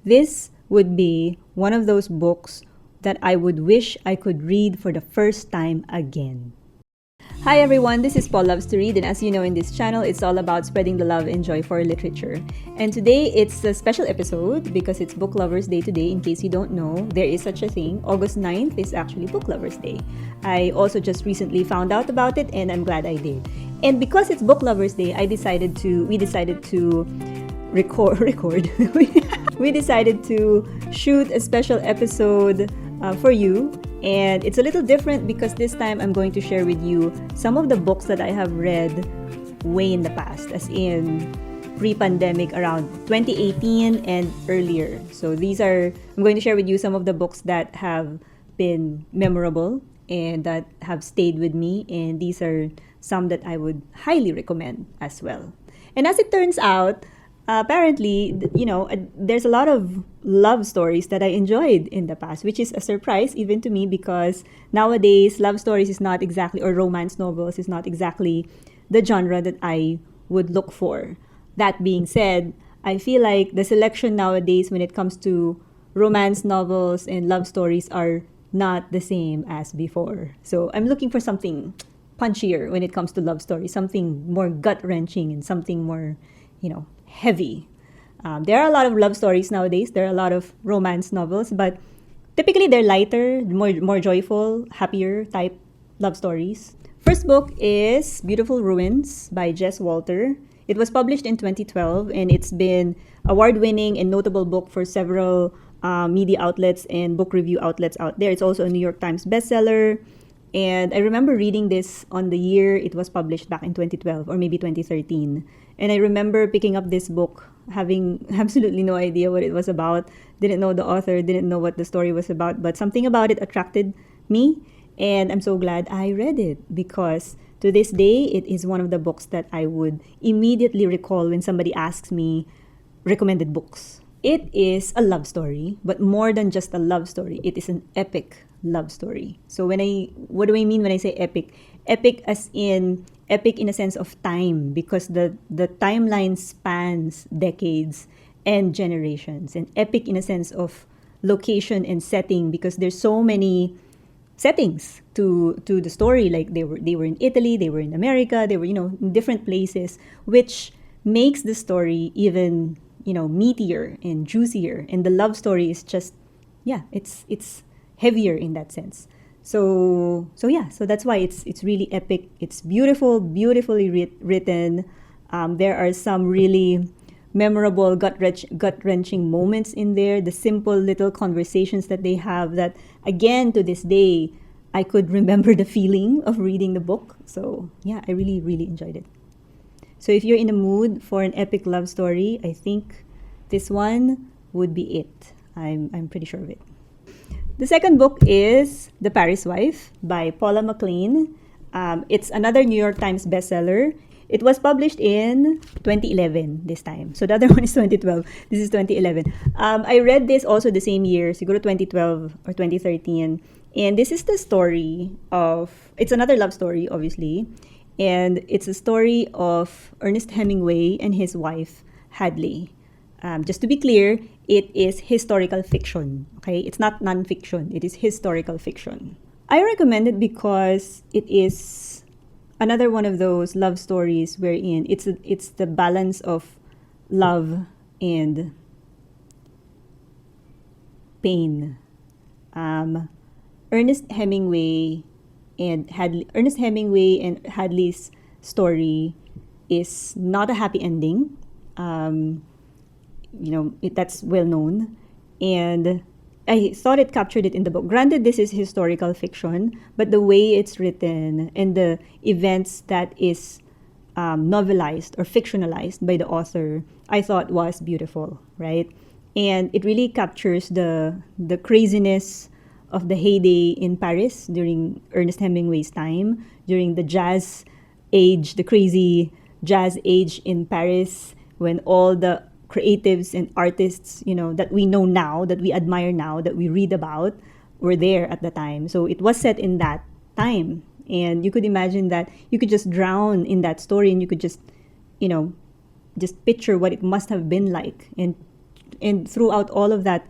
This would be one of those books that I would wish I could read for the first time again. Hi everyone, this is Paul Loves to Read, and as you know in this channel, it's all about spreading the love and joy for literature. And today it's a special episode because it's Book Lovers Day today. In case you don't know, there is such a thing. August 9th is actually Book Lovers Day. I also just recently found out about it and I'm glad I did. And because it's Book Lovers Day, we decided to record. We decided to shoot a special episode for you. And it's a little different because this time I'm going to share with you some of the books that I have read way in the past, as in pre-pandemic around 2018 and earlier. So I'm going to share with you some of the books that have been memorable and that have stayed with me. And these are some that I would highly recommend as well. And as it turns out, apparently, there's a lot of love stories that I enjoyed in the past, which is a surprise even to me because nowadays love stories is not exactly, or romance novels is not exactly the genre that I would look for. That being said, I feel like the selection nowadays when it comes to romance novels and love stories are not the same as before. So I'm looking for something punchier when it comes to love stories, something more gut-wrenching and something more, heavy. There are a lot of love stories nowadays. There are a lot of romance novels, but typically they're lighter, more joyful, happier type love stories. First book is Beautiful Ruins by Jess Walter. It was published in 2012 and it's been award-winning and notable book for several media outlets and book review outlets out there. It's also a New York Times bestseller. And I remember reading this on the year it was published back in 2012 or maybe 2013. And I remember picking up this book, having absolutely no idea what it was about, didn't know the author, didn't know what the story was about, but something about it attracted me. And I'm so glad I read it because to this day, it is one of the books that I would immediately recall when somebody asks me recommended books. It is a love story, but more than just a love story, it is an epic love story. So what do I mean when I say epic? Epic as in epic in a sense of time because the timeline spans decades and generations, and epic in a sense of location and setting because there's so many settings to the story. Like they were in Italy, they were in America, they were in different places, which makes the story even meatier and juicier. And the love story is just it's heavier in that sense. So that's why it's really epic. It's beautifully written. There are some really memorable gut-wrenching moments in there. The simple little conversations that they have that, again, to this day, I could remember the feeling of reading the book. So yeah, I really, really enjoyed it. So if you're in the mood for an epic love story, I think this one would be it. I'm pretty sure of it. The second book is The Paris Wife by Paula McLean. It's another New York Times bestseller. It was published in 2011 this time. So the other one is 2012. This is 2011. I read this also the same year, siguro 2012 or 2013. And this is the story it's another love story, obviously. And it's a story of Ernest Hemingway and his wife, Hadley. Just to be clear, it is historical fiction. Okay, it's not non-fiction. It is historical fiction. I recommend it because it is another one of those love stories wherein it's the balance of love and pain. Ernest Hemingway and Hadley's story is not a happy ending. That's well known, and I thought it captured it in the book. Granted, this is historical fiction, but the way it's written and the events that is novelized or fictionalized by the author, I thought was beautiful, right? And it really captures the craziness of the heyday in Paris during Ernest Hemingway's time, during the jazz age, the crazy jazz age in Paris, when all the creatives and artists, that we know now, that we admire now, that we read about, were there at the time. So it was set in that time. And you could imagine that you could just drown in that story and you could just picture what it must have been like. And and throughout all of that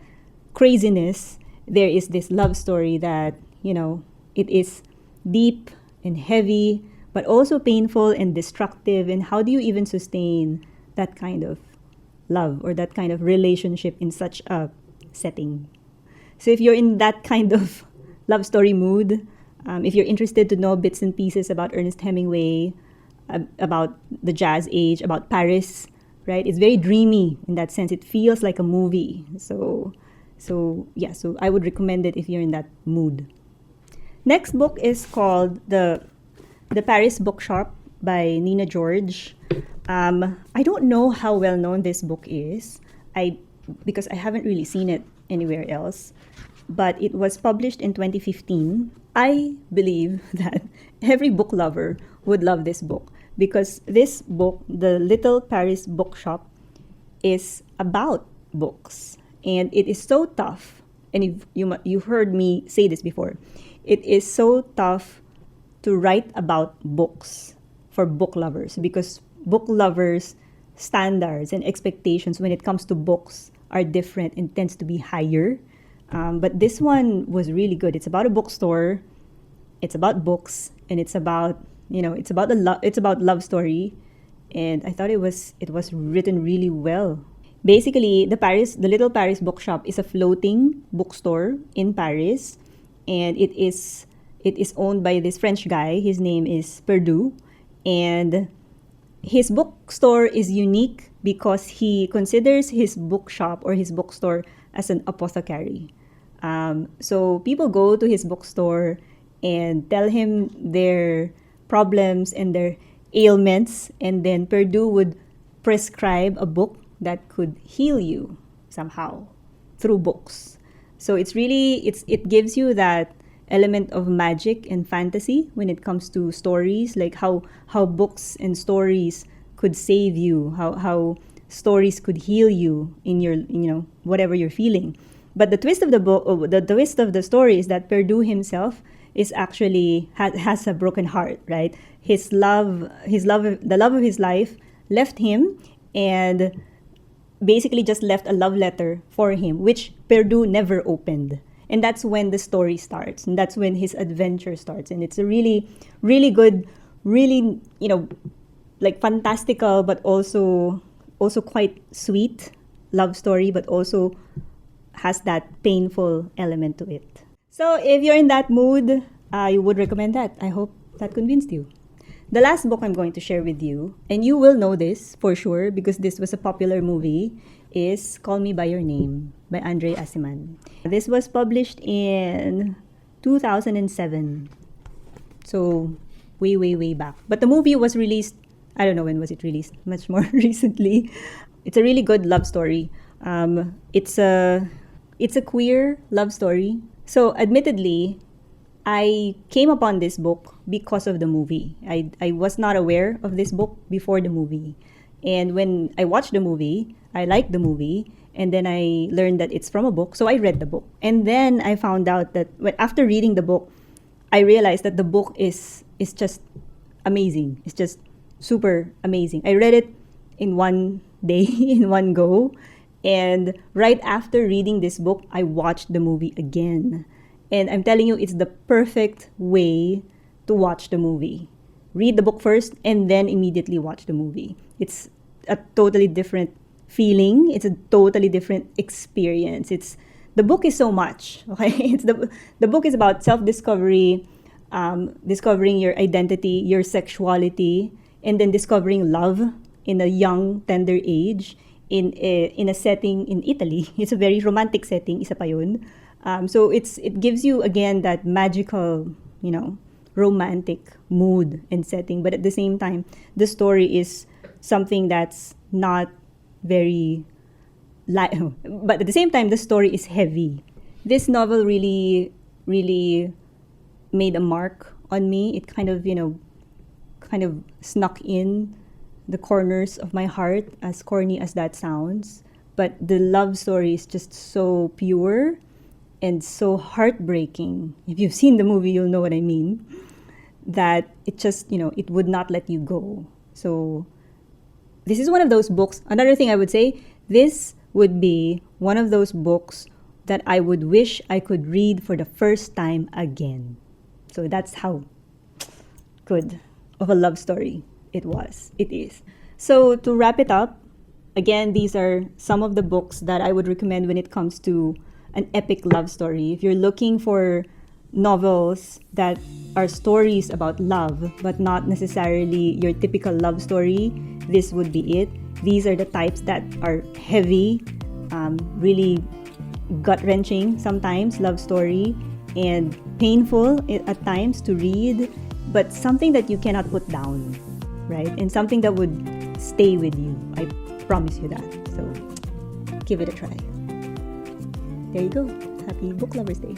craziness, there is this love story that, it is deep and heavy, but also painful and destructive. And how do you even sustain that kind of love or that kind of relationship in such a setting? So if you're in that kind of love story mood, if you're interested to know bits and pieces about Ernest Hemingway, about the Jazz Age, about Paris, right? It's very dreamy in that sense. It feels like a movie. So I would recommend it if you're in that mood. Next book is called The Paris Bookshop by Nina George. I don't know how well known this book is. Because I haven't really seen it anywhere else. But it was published in 2015. I believe that every book lover would love this book because this book, The Little Paris Bookshop, is about books, and it is so tough. And you've heard me say this before. It is so tough to write about books for book lovers because book lovers' standards and expectations when it comes to books are different and tends to be higher. But this one was really good. It's about a bookstore. It's about books, and it's about it's about love story, and I thought it was written really well. Basically, the Little Paris Bookshop is a floating bookstore in Paris, and it is owned by this French guy. His name is Perdue, and his bookstore is unique because he considers his bookshop or his bookstore as an apothecary. So people go to his bookstore and tell him their problems and their ailments, and then Perdue would prescribe a book that could heal you somehow through books. So it gives you that element of magic and fantasy when it comes to stories, like how books and stories could save you, how stories could heal you in your whatever you're feeling. But the twist of the book, the twist of the story is that Perdue himself is actually has a broken heart, right? The love of his life left him, and basically just left a love letter for him, which Perdue never opened. And that's when the story starts, and that's when his adventure starts. And it's a really, really good, really, like fantastical, but also quite sweet love story, but also has that painful element to it. So if you're in that mood, I would recommend that. I hope that convinced you. The last book I'm going to share with you, and you will know this for sure because this was a popular movie, is Call Me By Your Name by Andre Aciman. This was published in 2007. So way, way, way back. But the movie was released, I don't know when was it released, much more recently. It's a really good love story. It's a queer love story. So admittedly, I came upon this book because of the movie. I was not aware of this book before the movie. And when I watched the movie, I liked the movie. And then I learned that it's from a book. So I read the book. And then I found out that after reading the book, I realized that the book is just amazing. It's just super amazing. I read it in one day, in one go. And right after reading this book, I watched the movie again. And I'm telling you, it's the perfect way to watch the movie. Read the book first and then immediately watch the movie. It's a totally different feeling. It's a totally different experience. The book is so much, okay? The book is about self-discovery, discovering your identity, your sexuality, and then discovering love in a young, tender age in a setting in Italy. It's a very romantic setting, isa pa yun. So it gives you again that magical, romantic mood and setting, but at the same time, the story is something that's not very light. But at the same time, the story is heavy. This novel really, really made a mark on me. It kind of snuck in the corners of my heart, as corny as that sounds. But the love story is just so pure and so heartbreaking. If you've seen the movie, you'll know what I mean. That it just, it would not let you go. So this is one of those books. Another thing I would say, this would be one of those books that I would wish I could read for the first time again. So that's how good of a love story it is. So to wrap it up, again, these are some of the books that I would recommend when it comes to an epic love story. If you're looking for novels that are stories about love, but not necessarily your typical love story, this would be it. These are the types that are heavy, really gut-wrenching sometimes, love story, and painful at times to read, but something that you cannot put down, right? And something that would stay with you. I promise you that. So give it a try. There you go. Happy Book Lovers Day.